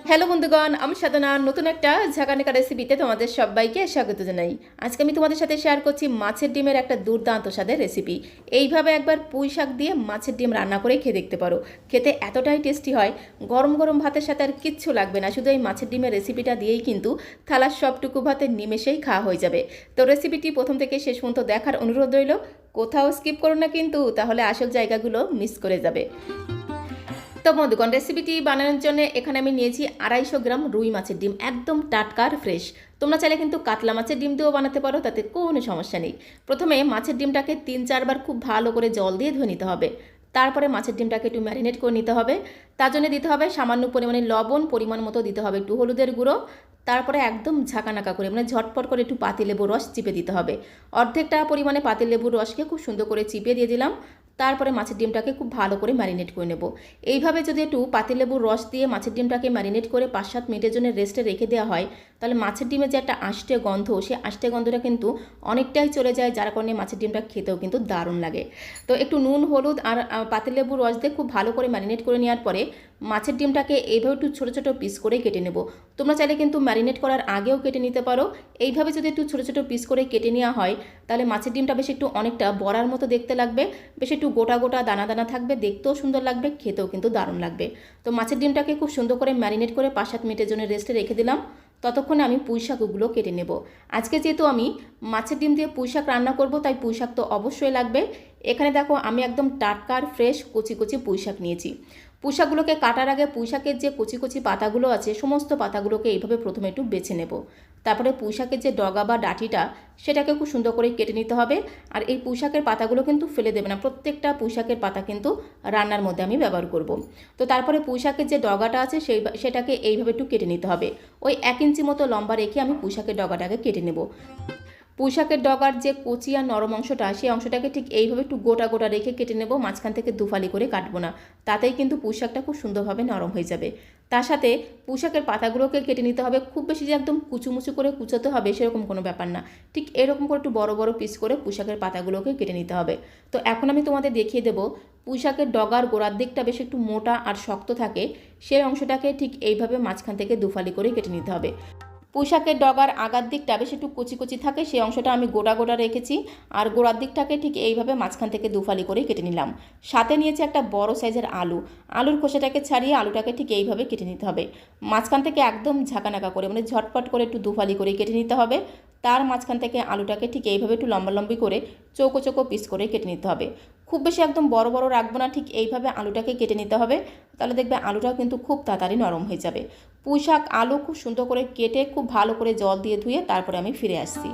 Hello বন্ধুগণ, আমি সাধনা নতুন একটা ঝাঁকানিকা রেসিপিতে তোমাদের সবাইকে স্বাগত জানাই। আজকে আমি তোমাদের সাথে শেয়ার করছি মাছের ডিমের একটা দুর্দান্ত স্বাদের রেসিপি। এইভাবে একবার পুঁই শাক দিয়ে মাছের ডিম রান্না করে খেয়ে দেখতে পারো। খেতে এতটাই টেস্টি হয়, গরম গরম ভাতের সাথে আর কিচ্ছু লাগবে না, শুধু এই মাছের ডিমের রেসিপিটা দিয়েই কিন্তু থালার সবটুকু ভাতের নিমেষেই খাওয়া হয়ে যাবে। তো রেসিপিটি প্রথম থেকে শেষ পর্যন্ত দেখার অনুরোধ রইল, কোথাও স্কিপ করো না কিন্তু, তাহলে আসল জায়গাগুলো মিস করে যাবে। তো বন্ধুগণ, রেসিপিটি বানানোর জন্য এখানে আমি নিয়েছি 250 গ্রাম রুই মাছের ডিম, একদম টাটকা আর ফ্রেশ। তোমরা চাইলে কিন্তু কাতলা মাছের ডিম দিয়েও বানাতে পারো, তাতে কোনো সমস্যা নেই। প্রথমে মাছের ডিমটাকে 3-4 বার খুব ভালো করে জল দিয়ে ধুয়ে নিতে হবে। তারপরে মাছের ডিমটাকে একটু ম্যারিনেট করে নিতে হবে। তার জন্য দিতে হবে সামান্য পরিমাণে লবণ, পরিমাণ মতো দিতে হবে একটু হলুদের গুঁড়ো। তারপরে একদম ঝাঁকানাকা করে ঝটপট করে একটু পাতিলেবুর রস চিপে দিতে হবে। অর্ধেকটা পরিমাণে পাতিলেবুর রসকে খুব সুন্দর করে চিপে দিয়ে দিলাম। তারপরে মাছের ডিমটাকে খুব ভালো করে ম্যারিনেট করে নেব। এইভাবে যদি একটু পাতিলেবুর রস দিয়ে মাছের ডিমটাকে ম্যারিনেট করে 5-7 মিনিটের জন্য রেস্টে রেখে দেওয়া হয়, তাহলে মাছের ডিমের যে একটা আষ্টে গন্ধ, সেই আষ্টে গন্ধটা কিন্তু অনেকটাই চলে যায়, যার কারণে মাছের ডিমটা খেতেও কিন্তু দারুণ লাগে। তো একটু নুন, হলুদ আর পাতিলেবুর রস দিয়ে খুব ভালো করে ম্যারিনেট করে নেওয়ার পরে মাছের ডিমটাকে এইভাবে একটু ছোটো ছোটো পিস করে কেটে নেব। তোমরা চাইলে কিন্তু ম্যারিনেট করার আগেও কেটে নিতে পারো। এইভাবে যদি একটু ছোটো ছোটো পিস করে কেটে নেওয়া হয়, তাহলে মাছের ডিমটা বেশ একটু অনেকটা বড়ার মতো দেখতে লাগবে, বেশ একটু গোটা গোটা দানা দানা থাকবে, দেখতেও সুন্দর লাগবে, খেতেও কিন্তু দারুণ লাগবে। তো মাছের ডিমটাকে খুব সুন্দর করে ম্যারিনেট করে 5-7 মিনিটের জন্য রেস্টে রেখে দিলাম। ততক্ষণে আমি পুঁই শাকগুলো কেটে নেব। আজকে যেহেতু আমি মাছের ডিম দিয়ে পুঁই শাক রান্না করব, তাই পুঁই শাক তো অবশ্যই লাগবে। এখানে দেখো আমি একদম টাটকা আর ফ্রেশ কচি কচি পুঁই শাক নিয়েছি। পুঁই শাকগুলোকে কাটার আগে পুঁই শাকের যে কচি কচি পাতাগুলো আছে, সমস্ত পাতাগুলোকে এইভাবে প্রথমে একটু বেছে নেব। তারপরে পুঁই শাকের যে ডগা বা ডাঁটিটা, সেটাকে খুব সুন্দর করে কেটে নিতে হবে। আর এই পুঁই শাকের পাতাগুলো কিন্তু ফেলে দেবে না, প্রত্যেকটা পুঁই শাকের পাতা কিন্তু রান্নার মধ্যে আমি ব্যবহার করব। তো তারপরে পুঁই শাকের যে ডগাটা আছে সেটাকে এইভাবে একটু কেটে নিতে হবে। ওই 1 ইঞ্চি মতো লম্বা রেখে আমি পুঁই শাকের ডগাটাকে কেটে নেব। পুঁই শাকের ডগার যে কচি আর নরম অংশটা, সেই অংশটাকে ঠিক এইভাবে একটু গোটা গোটা রেখে কেটে নেব, মাঝখান থেকে দুফালি করে কাটবো না, তাতেই কিন্তু পুঁই শাকটা খুব সুন্দরভাবে নরম হয়ে যাবে। তার সাথে পুঁই শাকের পাতাগুলোকে কেটে নিতে হবে, খুব বেশি যে একদম কুচুমুচু করে কুচোতে হবে সেরকম কোনো ব্যাপার না, ঠিক এরকম করে একটু বড় বড় পিস করে পুঁই শাকের পাতাগুলোকে কেটে নিতে হবে। তো এখন আমি তোমাদের দেখিয়ে দেবো, পুঁই শাকের ডগার গোড়ার দিকটা বেশ একটু মোটা আর শক্ত থাকে, সেই অংশটাকে ঠিক এইভাবে মাঝখান থেকে দুফালি করে কেটে নিতে হবে। পুঁই শাকের ডগার আগার দিকটা বেশ একটু কচি কচি থাকে, সেই অংশটা আমি গোটা গোটা রেখেছি। আর গোড়ার দিকটাকে ঠিক এইভাবে মাঝখান থেকে দুফালি করে কেটে নিলাম। সাথে নিয়েছি একটা বড় সাইজের আলু। আলুর খোসাটাকে ছাড়িয়ে আলুটাকে ঠিক এইভাবে কেটে নিতে হবে। মাঝখান থেকে একদম ঝাঁকানাকা করে ঝটপট করে একটু দুফালি করে কেটে নিতে হবে। তার মাঝখান থেকে আলুটাকে ঠিক এইভাবে একটু লম্বালম্বি করে চৌকো চৌকো পিস করে কেটে নিতে হবে। খুব বেশি একদম বড় বড় রাখবো না, ঠিক এইভাবে আলুটাকে কেটে নিতে হবে, তাহলে দেখবে আলুটাও কিন্তু খুব তাড়াতাড়ি নরম হয়ে যাবে। পুঁই শাক আলু খুব সুন্দর করে কেটে খুব ভালো করে জল দিয়ে ধুয়ে তারপরে আমি ফিরে আসছি।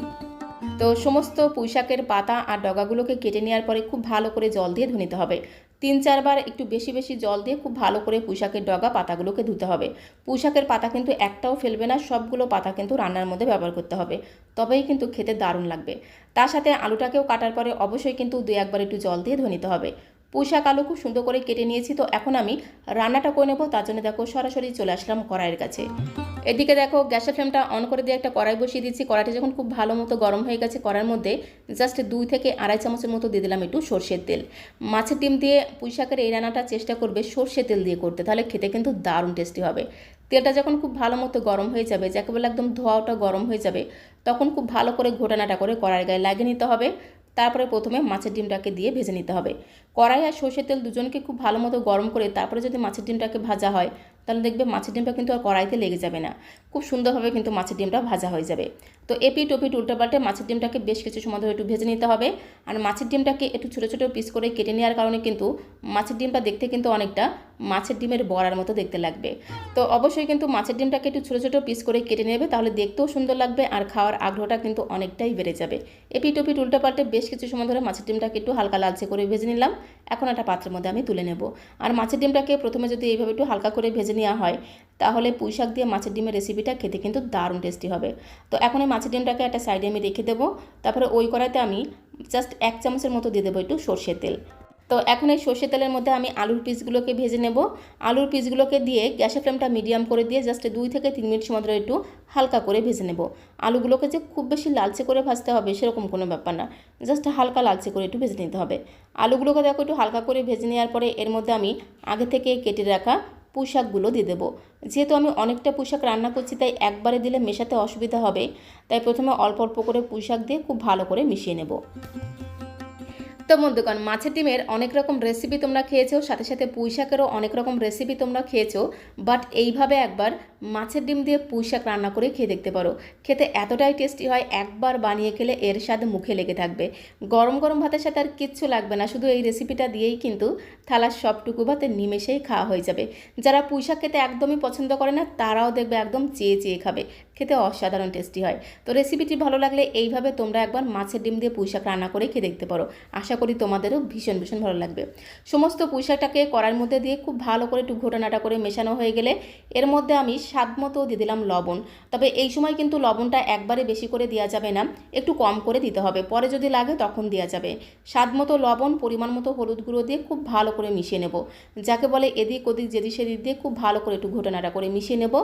তো সমস্ত পুঁই শাকের পাতা আর ডগাগুলোকে কেটে নেওয়ার পরে খুব ভালো করে জল দিয়ে ধুয়ে নিতে হবে। 3-4 বার একটু বেশি বেশি জল দিয়ে খুব ভালো করে পুঁই শাকের ডগা পাতাগুলোকে ধুতে হবে। পুঁই শাকের পাতা কিন্তু একটাও ফেলবে না, সবগুলো পাতা কিন্তু রান্নার মধ্যে ব্যবহার করতে হবে, তবেই কিন্তু খেতে দারুণ লাগবে। তার সাথে আলুটাকেও কাটার পরে অবশ্যই কিন্তু 2-1 বার একটু জল দিয়ে ধুয়ে নিতে হবে। পুঁই শাক আলু খুব সুন্দর করে কেটে নিয়েছি। তো এখন আমি রান্নাটা করে নেব, তার জন্য দেখো সরাসরি চলে আসলাম কড়াইয়ের কাছে। এদিকে দেখো গ্যাসের ফ্লেমটা অন করে দিয়ে একটা কড়াই বসিয়ে দিচ্ছি। কড়াইটা যখন খুব ভালো মতো গরম হয়ে গেছে, কড়াইয়ের মধ্যে জাস্ট 2 থেকে আড়াই চামচের মতো দিয়ে দিলাম একটু সর্ষের তেল। মাছের ডিম দিয়ে পুঁই শাকের এই রান্নাটা চেষ্টা করবে সর্ষের তেল দিয়ে করতে, তাহলে খেতে কিন্তু দারুণ টেস্টি হবে। তেলটা যখন খুব ভালো মতো গরম হয়ে যাবে, যাকে বলে একদম ধোঁয়াটা গরম হয়ে যাবে, তখন খুব ভালো করে ঘোটানাটা করে কড়াইয়ের গায়ে লাগিয়ে নিতে হবে। তারপরে প্রথমে মাছের ডিমটাকে দিয়ে ভেজে নিতে হবে। কড়াই আর সর্ষের তেল দুজনকে খুব ভালো মতো গরম করে তারপরে যদি মাছের ডিমটাকে ভাজা হয়, তাহলে দেখবে মাছের ডিমটা কিন্তু আর কড়াইতে লেগে যাবে না, খুব সুন্দরভাবে কিন্তু মাছের ডিমটা ভাজা হয়ে যাবে। তো এপিট ওপিট উল্টাপাল্টে মাছের ডিমটাকে বেশ কিছু সময় ধরে একটু ভেজে নিতে হবে। আর মাছের ডিমটাকে একটু ছোটো ছোটো পিস করে কেটে নেওয়ার কারণে কিন্তু মাছের ডিমটা দেখতে কিন্তু অনেকটা মাছের ডিমের বড়ার মতো দেখতে লাগবে। তো অবশ্যই কিন্তু মাছের ডিমটাকে একটু ছোটো ছোটো পিস করে কেটে নেবে, তাহলে দেখতেও সুন্দর লাগবে আর খাওয়ার আগ্রহটা কিন্তু অনেকটাই বেড়ে যাবে। এপিট ওপিট উল্টাপাল্টে বেশ কিছু সময় ধরে মাছের ডিমটাকে একটু হালকা লালচে করে ভেজে নিলাম। এখন একটা পাত্রের মধ্যে আমি তুলে নেব। আর মাছের ডিমটাকে প্রথমে যদি এইভাবে একটু হালকা করে ভেজে নেওয়া হয়, তাহলে পুঁই শাক দিয়ে মাছের ডিমের রেসিপিটা খেতে কিন্তু দারুণ টেস্টি হবে। তো এখন এই মাছের ডিমটাকে একটা সাইডে আমি রেখে দেবো। তারপরে ওই কড়াইতে আমি জাস্ট 1 চামচের মতো দিয়ে দেবো একটু সর্ষের তেল। তো এখন এই সর্ষের তেলের মধ্যে আমি আলুর পিসগুলোকে ভেজে নেব। আলুর পিসগুলোকে দিয়ে গ্যাসের ফ্লেমটা মিডিয়াম করে দিয়ে জাস্ট 2 থেকে 3 মিনিট সময় ধরে একটু হালকা করে ভেজে নেব। আলুগুলোকে যে খুব বেশি লালচে করে ভাজতে হবে সেরকম কোনো ব্যাপার না, জাস্ট হালকা লালচে করে একটু ভেজে নিতে হবে। আলুগুলোকে দেখো একটু হালকা করে ভেজে নেওয়ার পরে এর মধ্যে আমি আগে থেকে কেটে রাখা পুঁই শাকগুলো দিয়ে দেবো। যেহেতু আমি অনেকটা পুঁই শাক রান্না করছি তাই একবারে দিলে মেশাতে অসুবিধা হবে, তাই প্রথমে অল্প অল্প করে পুঁই শাক দিয়ে খুব ভালো করে মিশিয়ে নেব। তো বন্ধুগণ, মাছের ডিমের অনেক রকম রেসিপি তোমরা খেয়েছো, সাথে সাথে পুঁই শাকেরও অনেক রকম রেসিপি তোমরা খেয়েছো, বাট এইভাবে একবার মাছের ডিম দিয়ে পুঁই শাক রান্না করে খেয়ে দেখতে পারো। খেতে এতটাই টেস্টি হয়, একবার বানিয়ে খেলে এর স্বাদ মুখে লেগে থাকবে। গরম গরম ভাতের সাথে আর কিচ্ছু লাগবে না, শুধু এই রেসিপিটা দিয়েই কিন্তু থালার সবটুকু ভাতে নিমেষেই খাওয়া হয়ে যাবে। যারা পুঁই শাক খেতে একদমই পছন্দ করে না তারাও দেখবে একদম চেয়ে চেয়ে খাবে, খেতে অসাধারণ টেস্টি হয়। তো রেসিপিটি ভালো লাগলে এইভাবে তোমরা একবার মাছের ডিম দিয়ে পুঁই শাক রান্না করে খেয়ে দেখতে পারো, আশা করি তোমাদেরও ভীষণ ভীষণ ভালো লাগবে। সমস্ত পুঁই শাকটাকে কড়াইয়ের মধ্যে দিয়ে খুব ভালো করে একটু ঘোটানাটা করে মেশানো হয়ে গেলে এর মধ্যে আমি স্বাদ মতো দিয়ে দিলাম লবণ। তবে এই সময় কিন্তু লবণটা একবারে বেশি করে দেওয়া যাবে না, একটু কম করে দিতে হবে, পরে যদি লাগে তখন দেওয়া যাবে। স্বাদ মতো লবণ, পরিমাণ মতো হলুদ গুঁড়ো দিয়ে খুব ভালো করে মিশিয়ে নেব, যাকে বলে এদিক ওদিক যেদিক সেদিক দিয়ে খুব ভালো করে একটু ঘোটানাটা করে মিশিয়ে নেব।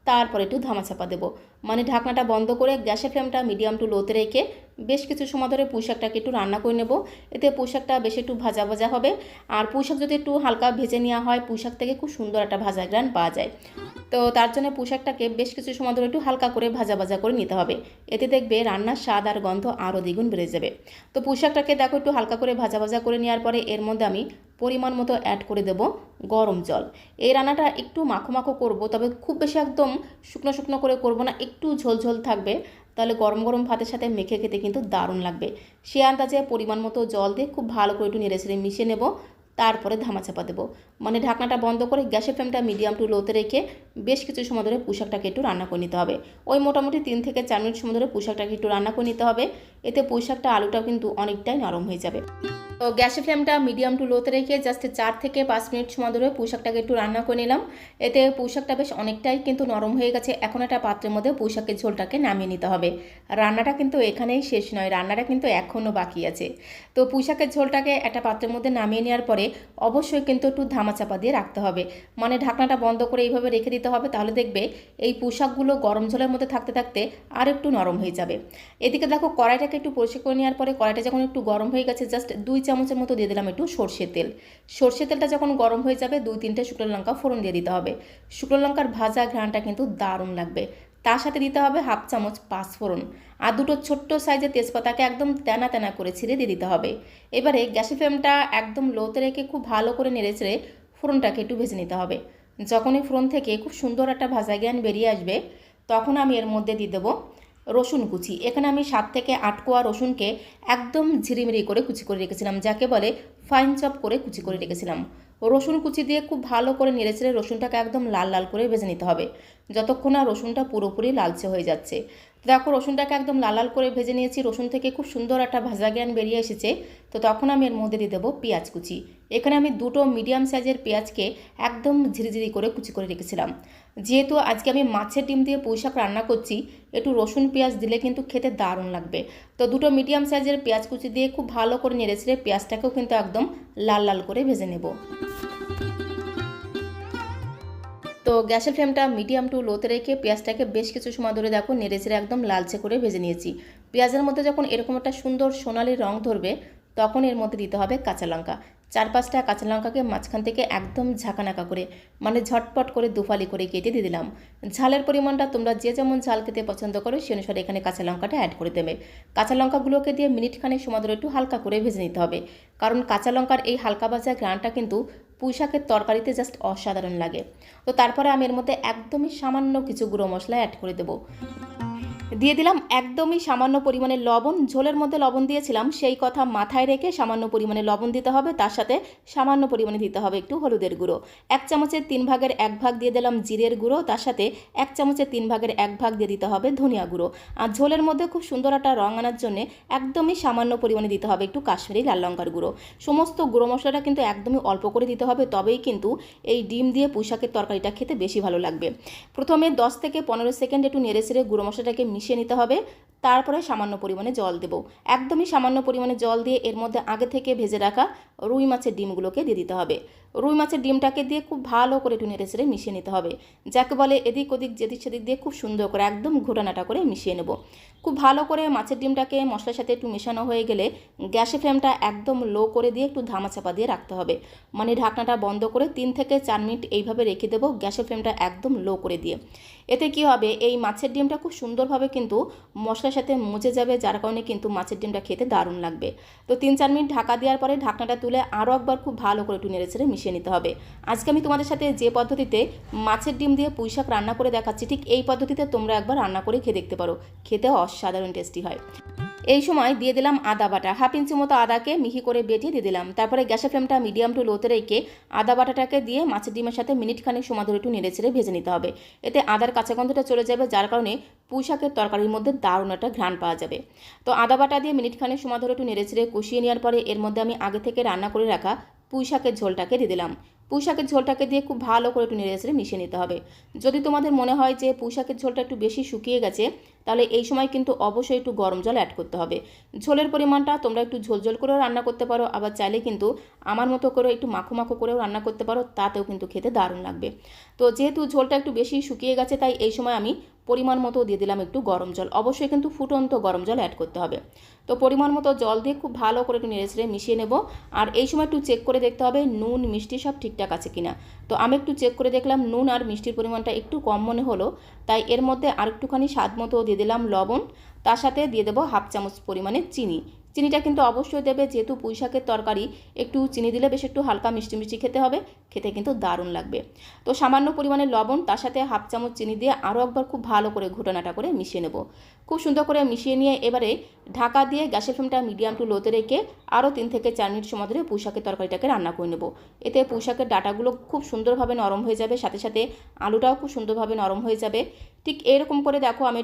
তারপর একটু ধামাচাপা দেবো, মানে ঢাকনাটা বন্ধ করে গ্যাসের ফ্লেমটা মিডিয়াম টু লোতে রেখে বেশ কিছু সময় ধরে পুঁই শাকটাকে একটু রান্না করে নেব। এতে পুঁই শাকটা বেশ একটু ভাজা ভাজা হবে, আর পুঁই শাক যদি একটু হালকা ভেজে নেওয়া হয় পুঁই শাক থেকে খুব সুন্দর একটা ভাজা গ্রান পাওয়া যায়। তো তার জন্য পুঁই শাকটাকে বেশ কিছু সময় ধরে একটু হালকা করে ভাজা ভাজা করে নিতে হবে, এতে দেখবে রান্নার স্বাদ আর গন্ধ আরও দ্বিগুণ বেড়ে যাবে। তো পুঁই শাকটাকে দেখো একটু হালকা করে ভাজা ভাজা করে নেওয়ার পরে এর মধ্যে আমি পরিমাণ মতো অ্যাড করে দেব গরম জল। এই রান্নাটা একটু মাখো মাখো করবো, তবে খুব বেশি একদম শুকনো শুকনো করে করব না, একটু ঝোলঝোল থাকবে, তাহলে গরম গরম ভাতের সাথে মেখে খেতে কিন্তু দারুণ লাগবে। সে আন্দাজে পরিমাণ মতো জল দিয়ে খুব ভালো করে একটু নেড়ে ছেড়ে মিশিয়ে নেব। তারপরে ধামাচাপা দেবো, মানে ঢাকনাটা বন্ধ করে গ্যাসের ফ্লেমটা মিডিয়াম টু লোতে রেখে বেশ কিছু সময় ধরে পুঁই শাকটাকে একটু রান্না করে নিতে হবে। ওই মোটামুটি 3 থেকে 4 মিনিট সময় ধরে পুঁই শাকটাকে একটু রান্না করে নিতে হবে, এতে পুঁই শাকটা আলুটাও কিন্তু অনেকটাই নরম হয়ে যাবে। তো গ্যাসের ফ্লেমটা মিডিয়াম টু লোতে রেখে জাস্ট 4 থেকে 5 মিনিট সময় ধরে পুঁই শাকটাকে একটু রান্না করে নিলাম। এতে পুঁই শাকটা বেশ অনেকটাই কিন্তু নরম হয়ে গেছে। এখন একটা পাত্রের মধ্যে পুঁই শাকের ঝোলটাকে নামিয়ে নিতে হবে। রান্নাটা কিন্তু এখানেই শেষ নয়, রান্নাটা কিন্তু এখনও বাকি আছে। তো পুঁই শাকের ঝোলটাকে একটা পাত্রের মধ্যে নামিয়ে নেওয়ার পরে অবশ্যই কিন্তু একটু ধামাচাপা দিয়ে রাখতে হবে, মানে ঢাকনাটা বন্ধ করে এইভাবে রেখে দিতে হবে, তাহলে দেখবে এই পুঁই শাকগুলো গরম ঝোলের মধ্যে থাকতে থাকতে আর একটু নরম হয়ে যাবে। এদিকে দেখো কড়াইটাকে একটু পরিষ্কার করে নেওয়ার পরে কড়াইটা যখন একটু গরম হয়ে গেছে জাস্ট 2 চামচের মতো দিয়ে দিলাম একটু সর্ষের তেল। সর্ষের তেলটা যখন গরম হয়ে যাবে 2-3টে শুকনো লঙ্কা ফোড়ন দিয়ে দিতে হবে। শুকনো লঙ্কার ভাজা ঘ্রাণটা কিন্তু দারুণ লাগবে। তার সাথে দিতে হবে 1/2 চামচ পাঁচফোড়ন, আর 2টো ছোট্ট সাইজের তেজপাতাকে একদম তেনা তেনা করে ছিঁড়ে দিয়ে দিতে হবে। এবারে গ্যাসের ফ্লেমটা একদম লোতে রেখে খুব ভালো করে নেড়ে চেড়ে ফোড়নটাকে একটু ভেজে নিতে হবে। যখনই ফোড়ন থেকে খুব সুন্দর একটা ভাজা জ্ঞান বেরিয়ে আসবে তখন আমি এর মধ্যে দিয়ে দেবো রসুন কুচি। এখানে আমি 7 থেকে 8 কোয়া রসুনকে একদম ঝিরিমিরি করে কুচি করে রেখেছিলাম, যাকে বলে ফাইন চপ করে কুচি করে রেখেছিলাম। রসুন কুচি দিয়ে খুব ভালো করে নেড়েচেড়ে রসুনটাকে একদম লাল লাল করে ভেজে নিতে হবে, যতক্ষণ না রসুনটা পুরোপুরি লালচে হয়ে যাচ্ছে। দেখো রসুনটাকে একদম লাল লাল করে ভেজে নিয়েছি, রসুন থেকে খুব সুন্দর একটা ভাজা জ্ঞান বেরিয়ে এসেছে। তো তখন আমি এর মধ্যে দিয়ে দেবো পেঁয়াজ কুচি। এখানে আমি 2টো মিডিয়াম সাইজের পেঁয়াজকে একদম ঝিরিঝিরি করে কুচি করে রেখেছিলাম। যেহেতু আজকে আমি মাছের ডিম দিয়ে পুঁই শাক রান্না করছি, একটু রসুন পেঁয়াজ দিলে কিন্তু খেতে দারুণ লাগবে। তো 2টো মিডিয়াম সাইজের পেঁয়াজ কুচি দিয়ে খুব ভালো করে নেড়েচেড়ে পেঁয়াজটাকেও কিন্তু একদম লাল লাল করে ভেজে নেব। তো গ্যাসের ফ্লেমটা মিডিয়াম টু লোতে রেখে পেঁয়াজটাকে বেশ কিছু সময় ধরে দেখো নেড়েচেড়ে একদম লালচে করে ভেজে নিয়েছি। পেঁয়াজের মধ্যে যখন এরকম একটা সুন্দর সোনালি রং ধরবে তখন এর মধ্যে দিতে হবে কাঁচা লঙ্কা। 4-5টা কাঁচা লঙ্কাকে মাঝখান থেকে একদম ঝাঁকানাকা করে, মানে ঝটপট করে দুফালি করে কেটে দিয়ে দিলাম। ঝালের পরিমাণটা তোমরা যে যেমন ঝাল খেতে পছন্দ করো সে অনুসারে এখানে কাঁচা লঙ্কাটা অ্যাড করে দেবে। কাঁচা লঙ্কাগুলোকে দিয়ে মিনিটখানেক সময় ধরে একটু হালকা করে ভেজে নিতে হবে, কারণ কাঁচা লঙ্কার এই হালকা ভাজা ঘ্রাণটা কিন্তু পুঁই শাকের তরকারিতে জাস্ট অসাধারণ লাগে। তো তারপরে আমি এর মধ্যে একদমই সামান্য কিছু গুঁড়ো মশলা অ্যাড করে দেবো। দিয়ে দিলাম একদমই সামান্য পরিমাণে লবণ। ঝোলের মধ্যে লবণ দিয়েছিলাম সেই কথা মাথায় রেখে সামান্য পরিমাণে লবণ দিতে হবে, তার সাথে সামান্য পরিমাণে দিতে হবে একটু হলুদের গুঁড়ো। 1 চামচের 3 ভাগের 1 ভাগ দিয়ে দিলাম জিরের গুঁড়ো, তার সাথে 1 চামচের 3 ভাগের 1 ভাগ দিয়ে দিতে হবে ধনিয়া গুঁড়ো। আর ঝোলের মধ্যে খুব সুন্দর একটা রং আনার জন্য একদমই সামান্য পরিমাণে দিতে হবে একটু কাশ্মীরি লাল লঙ্কার গুঁড়ো। সমস্ত গুঁড়ো মশলাটা কিন্তু একদমই অল্প করে দিতে হবে, তবেই কিন্তু এই ডিম দিয়ে পুঁই শাকের তরকারিটা খেতে বেশি ভালো লাগবে। প্রথমে 10 থেকে 15 সেকেন্ড একটু নেড়ে চেড়ে গুঁড়ো মশলাটাকে মিশিয়ে নিতে হবে, তারপরে সামান্য পরিমাণে জল দেব। একদমই সামান্য পরিমাণে জল দিয়ে এর মধ্যে আগে থেকে ভেজে রাখা রুই মাছের ডিমগুলোকে দিয়ে দিতে হবে। রুই মাছের ডিমটাকে দিয়ে খুব ভালো করে একটু নেড়ে চেড়ে মিশিয়ে নিতে হবে, যাকে বলে এদিক ওদিক যেদিক সেদিক দিয়ে খুব সুন্দর করে একদম ঘোটানাটা করে মিশিয়ে নেব। খুব ভালো করে মাছের ডিমটাকে মশলার সাথে একটু মেশানো হয়ে গেলে গ্যাসের ফ্লেমটা একদম লো করে দিয়ে একটু ধামাচাপা দিয়ে রাখতে হবে। মানে ঢাকনাটা বন্ধ করে 3 থেকে 4 মিনিট এইভাবে রেখে দেবো, গ্যাসের ফ্লেমটা একদম লো করে দিয়ে। এতে কি হবে, এই মাছের ডিমটা খুব সুন্দরভাবে কিন্তু মশলার সাথে মজে যাবে, যার কারণে কিন্তু মাছের ডিমটা খেতে দারুণ লাগবে। তো 3-4 মিনিট ঢাকা দেওয়ার পরে ঢাকনাটা তুলে আরও একবার খুব ভালো করে একটু নেড়ে চেড়ে মিশিয়ে নিতে হবে। আজকে আমি তোমাদের সাথে যে পদ্ধতিতে মাছের ডিম দিয়ে পুঁইশাক রান্না করে দেখাচ্ছি, ঠিক এই পদ্ধতিতে তোমরা একবার রান্না করে খেয়ে দেখতে পারো, খেতে অসাধারণ টেস্টি হয়। এই সময় দিয়ে দিলাম আদা বাটা, 1/2 ইঞ্চি মতো আদাকে মিহি করে বেটে দিয়ে দিলাম। তারপরে গ্যাসের ফ্লেমটা মিডিয়াম টু লোতে রেখে আদা বাটাটাকে দিয়ে মাছের ডিমের সাথে মিনিট খানেক সময় ধরে একটু নেড়ে চেড়ে ভেজে নিতে হবে। এতে আদার কাঁচা গন্ধটা চলে যাবে, যার কারণে পুঁইশাকের তরকারির মধ্যে দারুণ একটা ঘ্রাণ পাওয়া যাবে। তো আদা বাটা দিয়ে মিনিট খানেক সময় ধরে একটু নেড়ে চেড়ে কষিয়ে নেওয়ার পরে এর মধ্যে আমি আগে থেকে রান্না করে রাখা পুঁইশাকের ঝোলটাকে দিয়ে দিলাম। পুঁইশাকের ঝোলটাকে দিয়ে খুব ভালো করে একটু নেড়ে চেড়ে মিশিয়ে নিতে হবে। যদি তোমাদের মনে হয় যে পুঁইশাকের ঝোলটা একটু বেশি শুকিয়ে গেছে, তাহলে এই সময় কিন্তু অবশ্যই একটু গরম জল অ্যাড করতে হবে। ঝোলের পরিমাণটা তোমরা একটু ঝোল করেও রান্না করতে পারো, আবার চাইলে কিন্তু আমার মতো করে একটু মাখো মাখো করেও রান্না করতে পারো, তাতেও কিন্তু খেতে দারুণ লাগবে। তো যেহেতু ঝোলটা একটু বেশি শুকিয়ে গেছে, তাই এই সময় আমি পরিমাণ মতো দিয়ে দিলাম একটু গরম জল। অবশ্যই কিন্তু ফুটন্ত গরম জল অ্যাড করতে হবে। তো পরিমাণ মতো জল দিয়ে খুব ভালো করে একটু নেড়ে চেড়ে মিশিয়ে নেব। আর এই সময় একটু চেক করে দেখতে হবে নুন মিষ্টি সব ঠিকঠাক আছে কিনা। তো আমি একটু চেক করে দেখলাম নুন আর মিষ্টির পরিমাণটা একটু কম মনে হলো, তাই এর মধ্যে আরেকটুখানি স্বাদ মতো দিয়ে দিলাম লবণ। তার সাথে দিয়ে দেবো 1/2 চামচ পরিমাণে চিনি। চিনিটা কিন্তু অবশ্যই দেবে, যেহেতু পুঁইশাকের তরকারি একটু চিনি দিলে বেশ একটু হালকা মিষ্টি মিষ্টি খেতে হবে, খেতে কিন্তু দারুণ লাগবে। তো সামান্য পরিমাণে লবণ, তার সাথে 1/2 চামচ চিনি দিয়ে আরও একবার খুব ভালো করে ঘোটানাটা করে মিশিয়ে নেব। খুব সুন্দর করে মিশিয়ে নিয়ে এবারে ঢাকা দিয়ে গ্যাসের ফ্লেমটা মিডিয়াম টু লোতে রেখে আরও 3 থেকে 4 মিনিট সময় ধরে পুঁইশাকের তরকারিটাকে রান্না করে নেব। এতে পুঁইশাকের ডাঁটাগুলো খুব সুন্দরভাবে নরম হয়ে যাবে, সাথে সাথে আলুটাও খুব সুন্দরভাবে নরম হয়ে যাবে। ঠিক এরকম করে দেখো আমি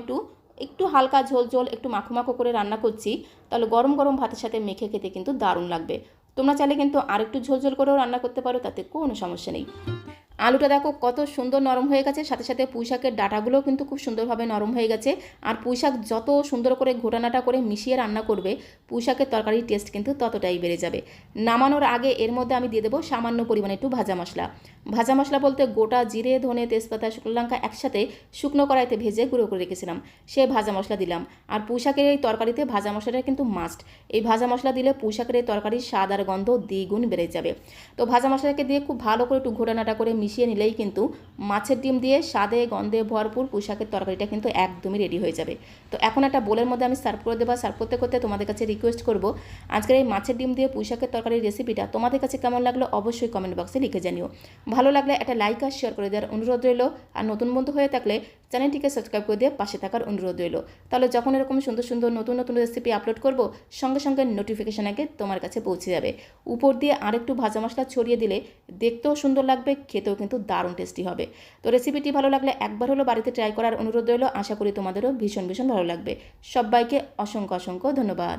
একটু হালকা ঝোল একটু মাখো মাখো করে রান্না করছি, তাহলে গরম গরম ভাতের সাথে মেখে খেতে কিন্তু দারুণ লাগবে। তোমরা চাইলে কিন্তু আরেকটু ঝোল করেও রান্না করতে পারো, তাতে কোনো সমস্যা নেই। আলুটা দেখো কত সুন্দর নরম হয়ে গেছে, সাথে সাথে পুঁইশাকের ডাঁটাগুলোও কিন্তু খুব সুন্দরভাবে নরম হয়ে গেছে। আর পুঁইশাক যত সুন্দর করে ঘোটানাটা করে মিশিয়ে রান্না করবে, পুঁইশাকের তরকারির টেস্ট কিন্তু ততটাই বেড়ে যাবে। নামানোর আগে এর মধ্যে আমি দিয়ে দেবো সামান্য পরিমাণে একটু ভাজা মশলা। ভাজা মশলা বলতে গোটা জিরে, ধনে, তেজপাতা, শুকনো লঙ্কা একসাথে শুকনো কড়াইতে ভেজে গুঁড়ো করে রেখেছিলাম, সে ভাজা মশলা দিলাম। আর পুঁইশাকের এই তরকারিতে ভাজা মশলাটা কিন্তু মাস্ট। এই ভাজা মশলা দিলে পুঁইশাকের এই তরকারির স্বাদ আর গন্ধ দ্বিগুণ বেড়ে যাবে। তো ভাজা মশলাকে দিয়ে খুব ভালো করে একটু ঘোটানাটা করে মিশিয়ে নিলেই কিন্তু মাছের ডিম দিয়ে স্বাদে গন্ধে ভরপুর পুঁইশাকের তরকারিটা কিন্তু একদমই রেডি হয়ে যাবে। তো এখন একটা বোলের মধ্যে আমি সার্ভ করে দেবো। সার্ভ করতে করতে তোমাদের কাছে রিকোয়েস্ট করব, আজকের এই মাছের ডিম দিয়ে পুঁইশাকের তরকারির রেসিপিটা তোমাদের কাছে কেমন লাগলো অবশ্যই কমেন্ট বক্সে লিখে জানিও। ভালো লাগলে একটা লাইক আর শেয়ার করে দেওয়ার অনুরোধ রইল। আর নতুন বন্ধু হয়ে থাকলে চ্যানেলটিকে সাবস্ক্রাইব করে দিয়ে পাশে থাকার অনুরোধ রইল। তাহলে যখন এরকম সুন্দর সুন্দর নতুন রেসিপি আপলোড করব, সঙ্গে সঙ্গে নোটিফিকেশন আগে তোমার কাছে পৌঁছে যাবে। উপর দিয়ে আরেকটু ভাজা মশলা ছড়িয়ে দিলে দেখতেও সুন্দর লাগবে, খেতেও কিন্তু দারুণ টেস্টি হবে। তো রেসিপিটি ভালো লাগলে একবার হলো বাড়িতে ট্রাই করার অনুরোধ রইল। আশা করি তোমাদেরও ভীষণ ভীষণ ভালো লাগবে। সবাইকে অসংখ্য ধন্যবাদ।